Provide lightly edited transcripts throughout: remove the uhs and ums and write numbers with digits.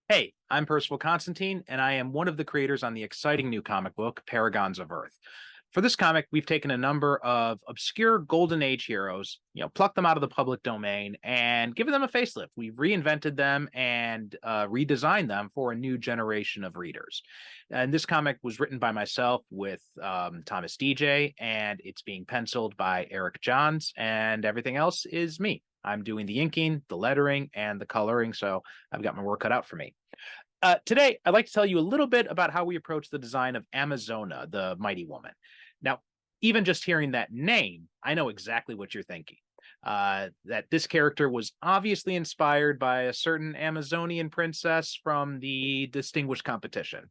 Hey, I'm Percival Constantine, and I am one of the creators on the exciting new comic book, Paragons of Earth. For this comic, we've taken a number of obscure Golden Age heroes, plucked them out of the public domain and given them a facelift. We've reinvented them and redesigned them for a new generation of readers. And this comic was written by myself with Thomas DJ, and it's being penciled by Eric Johns, and everything else is me. I'm doing the inking, the lettering, and the coloring, so I've got my work cut out for me. Today, I'd like to tell you a little bit about how we approach the design of Amazona, the mighty woman. Now, even just hearing that name, I know exactly what you're thinking. That this character was obviously inspired by a certain Amazonian princess from the Distinguished Competition.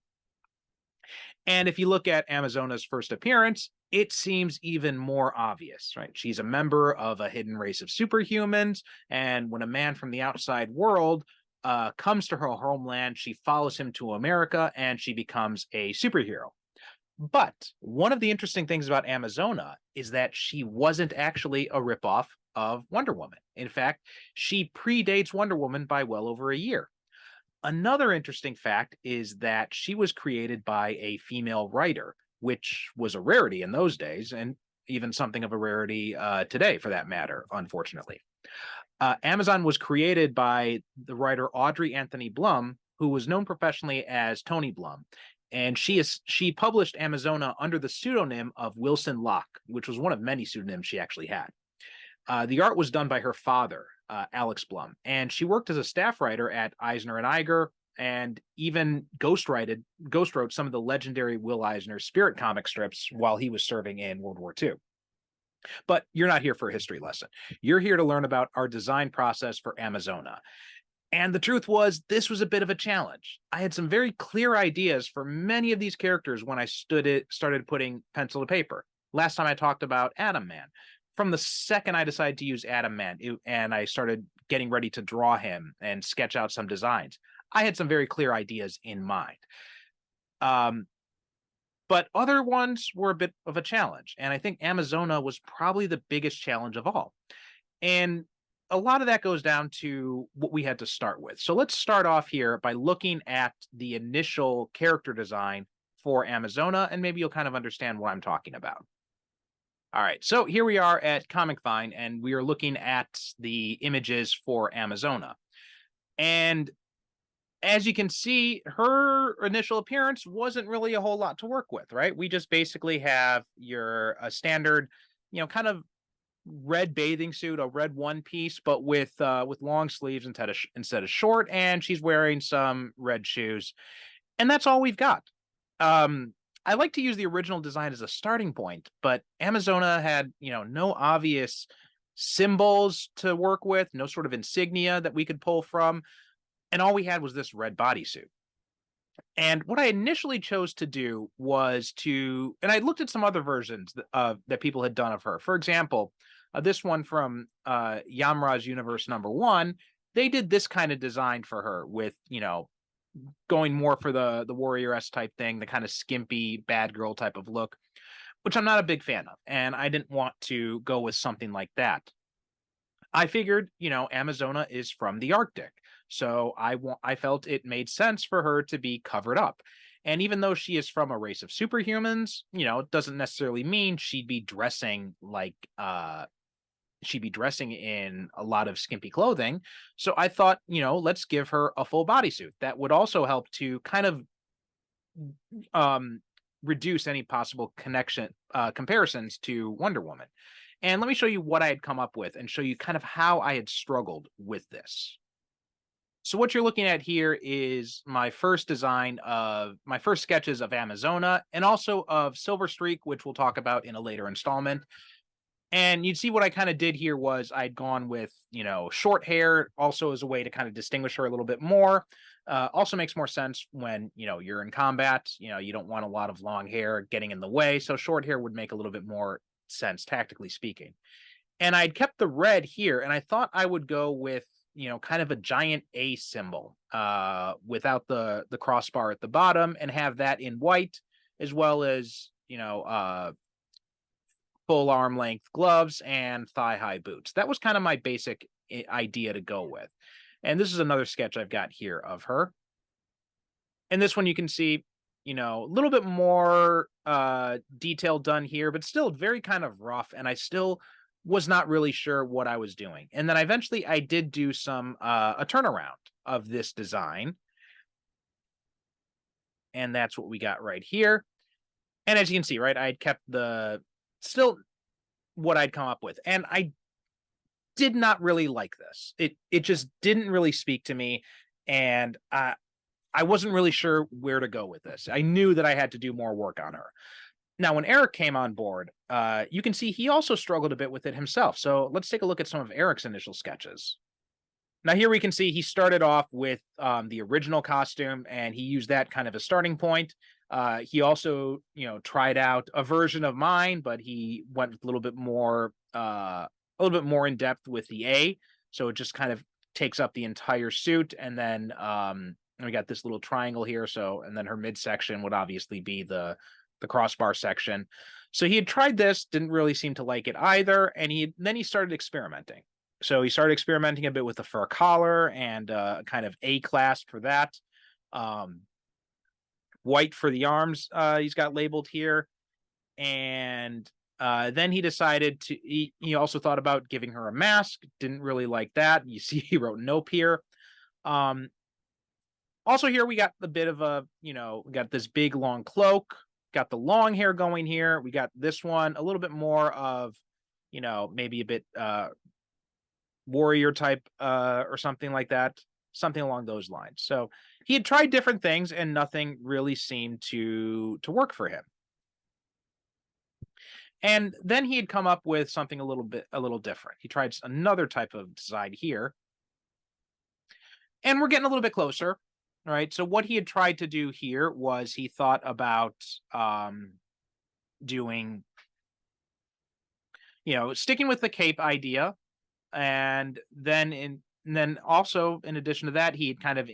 And if you look at Amazona's first appearance, it seems even more obvious, right? She's a member of a hidden race of superhumans, and when a man from the outside world comes to her homeland, she follows him to America, and she becomes a superhero. But one of the interesting things about Amazona is that she wasn't actually a ripoff of Wonder Woman. In fact, she predates Wonder Woman by well over a year. Another interesting fact is that she was created by a female writer, which was a rarity in those days, and even something of a rarity today, for that matter, unfortunately. Amazon was created by the writer Audrey Anthony Blum, who was known professionally as Tony Blum. And she published Amazona under the pseudonym of Wilson Locke, which was one of many pseudonyms she actually had. The art was done by her father, Alex Blum, and she worked as a staff writer at Eisner and Iger, and even ghost wrote some of the legendary Will Eisner Spirit comic strips while he was serving in World War II. But you're not here for a history lesson. You're here to learn about our design process for Amazona. And the truth was, this was a bit of a challenge. I had some very clear ideas for many of these characters when I started putting pencil to paper. Last time I talked about Atom Man. From the second I decided to use Atom Man and I started getting ready to draw him and sketch out some designs, I had some very clear ideas in mind. Um, but other ones were a bit of a challenge. And I think Amazona was probably the biggest challenge of all. And a lot of that goes down to what we had to start with. So let's start off here by looking at the initial character design for Amazona, and maybe you'll kind of understand what I'm talking about. All right, so here we are at Comic Vine, and we are looking at the images for Amazona. And as you can see, her initial appearance wasn't really a whole lot to work with, right? We just basically have your a standard, kind of red bathing suit, a red one piece, but with long sleeves instead of short, and she's wearing some red shoes, and that's all we've got. Um, I like to use the original design as a starting point, but Amazona had no obvious symbols to work with, no sort of insignia that we could pull from, and all we had was this red bodysuit. And what I initially chose to do was and I looked at some other versions that people had done of her. For example, this one from Yamra's Universe #1, they did this kind of design for her with, going more for the warrior s type thing, the kind of skimpy bad girl type of look, which I'm not a big fan of. And I didn't want to go with something like that. I figured, Amazona is from the Arctic. So I felt it made sense for her to be covered up. And even though she is from a race of superhumans, it doesn't necessarily mean she'd be dressing in a lot of skimpy clothing. So I thought, let's give her a full bodysuit. That would also help to kind of um reduce any possible comparisons to Wonder Woman. And let me show you what I had come up with and show you kind of how I had struggled with this. So what you're looking at here is my first sketches of Amazona and also of Silver Streak, which we'll talk about in a later installment. And you'd see what I kind of did here was I'd gone with, short hair also as a way to kind of distinguish her a little bit more. Also makes more sense when, you're in combat, you don't want a lot of long hair getting in the way. So short hair would make a little bit more sense, tactically speaking. And I'd kept the red here, and I thought I would go with, kind of a giant A symbol without the crossbar at the bottom, and have that in white, as well as, full arm length gloves and thigh high boots. That was kind of my basic idea to go with. And this is another sketch I've got here of her. And this one you can see, a little bit more detail done here, but still very kind of rough. And I still was not really sure what I was doing. And then eventually I did do some a turnaround of this design. And that's what we got right here. And as you can see, right, I kept the still what I'd come up with. And I did not really like this. It just didn't really speak to me. And I wasn't really sure where to go with this. I knew that I had to do more work on her. Now, when Eric came on board, you can see he also struggled a bit with it himself. So let's take a look at some of Eric's initial sketches. Now, here we can see he started off with the original costume, and he used that kind of a starting point. He also, tried out a version of mine, but he went a little bit more in depth with the A. So it just kind of takes up the entire suit, and then we got this little triangle here. So, and then her midsection would obviously be the crossbar section. So he had tried this, didn't really seem to like it either, and then he started experimenting. So he started experimenting a bit with the fur collar and kind of A clasp for that. White for the arms, he's got labeled here. And then he decided he also thought about giving her a mask. Didn't really like that. You see, he wrote nope here. Also here we got a bit of a, we got this big long cloak, got the long hair going here. We got this one, a little bit more of, maybe a bit warrior type or something like that, something along those lines. So he had tried different things and nothing really seemed to work for him. And then he had come up with something a little different. He tried another type of design here. And we're getting a little bit closer. All right. So what he had tried to do here was he thought about doing, sticking with the cape idea. And then also in addition to that, he had kind of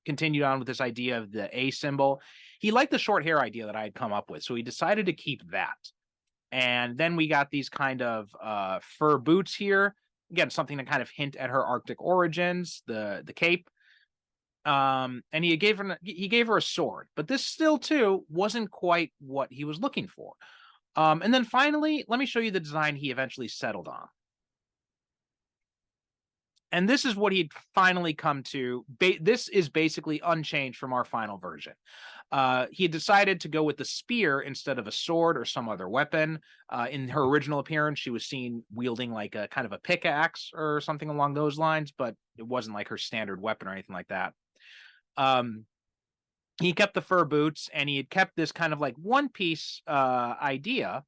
continued on with this idea of the A symbol. He liked the short hair idea that I had come up with. So he decided to keep that. And then we got these kind of fur boots here. Again, something to kind of hint at her Arctic origins, the cape. And he gave her a sword, but this still too wasn't quite what he was looking for. And then finally, let me show you the design he eventually settled on. And this is what he'd finally come to. This is basically unchanged from our final version. He had decided to go with the spear instead of a sword or some other weapon. In her original appearance, she was seen wielding like a kind of a pickaxe or something along those lines, but it wasn't like her standard weapon or anything like that. He kept the fur boots, and he had kept this kind of like one piece idea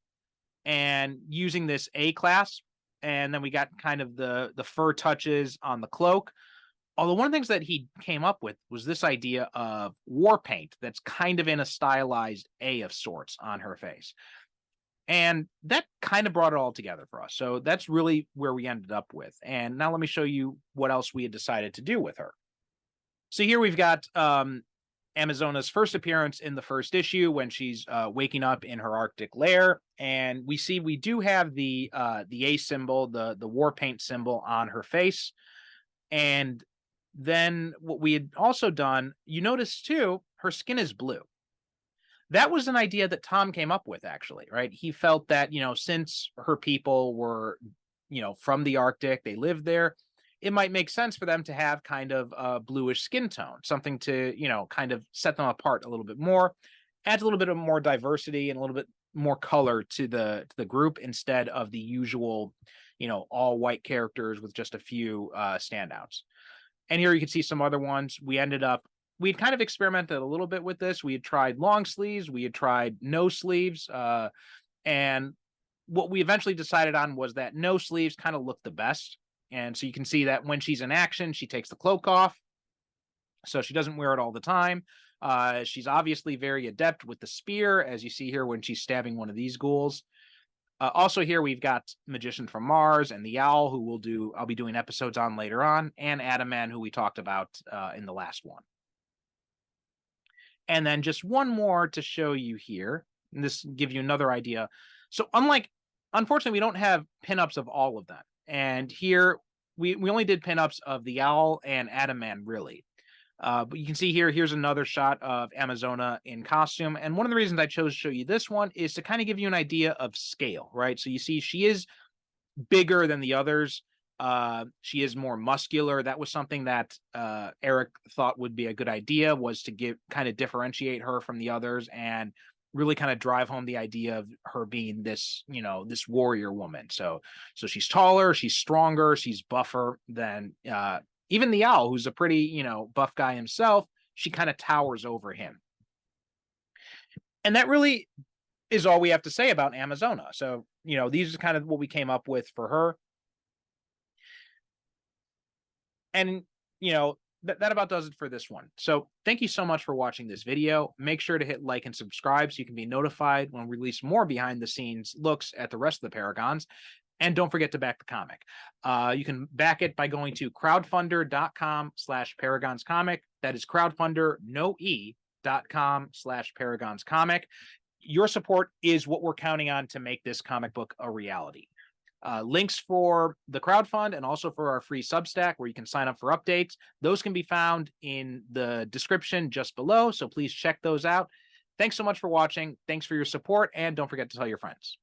and using this A class. And then we got kind of the fur touches on the cloak. Although one of the things that he came up with was this idea of war paint that's kind of in a stylized A of sorts on her face. And that kind of brought it all together for us. So that's really where we ended up with. And now let me show you what else we had decided to do with her. So here we've got Amazona's first appearance in the first issue when she's waking up in her Arctic lair, and we see we do have the A symbol, the war paint symbol on her face. And then what we had also done, you notice too, her skin is blue. That was an idea that Tom came up with, actually, right? He felt that, since her people were, from the Arctic, they lived there, it might make sense for them to have kind of a bluish skin tone, something to, kind of set them apart a little bit more, adds a little bit of more diversity and a little bit more color to the group instead of the usual, all white characters with just a few standouts. And here you can see some other ones. We'd kind of experimented a little bit with this. We had tried long sleeves, we had tried no sleeves, and what we eventually decided on was that no sleeves kind of looked the best. And so you can see that when she's in action, she takes the cloak off. So she doesn't wear it all the time. She's obviously very adept with the spear, as you see here when she's stabbing one of these ghouls. Also here we've got Magician from Mars and the Owl, who I'll be doing episodes on later on, and Adam Man, who we talked about in the last one. And then just one more to show you here, and this gives you another idea. So unfortunately, we don't have pinups of all of them. And here we only did pinups of the Owl and Adam Man, really. But you can see here, here's another shot of Amazona in costume. And one of the reasons I chose to show you this one is to kind of give you an idea of scale, right? So you see she is bigger than the others. She is more muscular. That was something that Eric thought would be a good idea, was to kind of differentiate her from the others and really kind of drive home the idea of her being this, this warrior woman. So she's taller, she's stronger, she's buffer than even the owl, who's a pretty, buff guy himself. She kind of towers over him. And that really is all we have to say about Amazona. So, these are kind of what we came up with for her. And, that about does it for this one. So thank you so much for watching this video. Make sure to hit like and subscribe so you can be notified when we release more behind the scenes looks at the rest of the Paragons. And don't forget to back the comic. You can back it by going to crowdfunder.com/paragonscomic. That is crowdfunder, no e.com/paragonscomic. Your support is what we're counting on to make this comic book a reality. Links for the crowdfund and also for our free Substack where you can sign up for updates, those can be found in the description just below. So please check those out. Thanks so much for watching. Thanks for your support. And don't forget to tell your friends.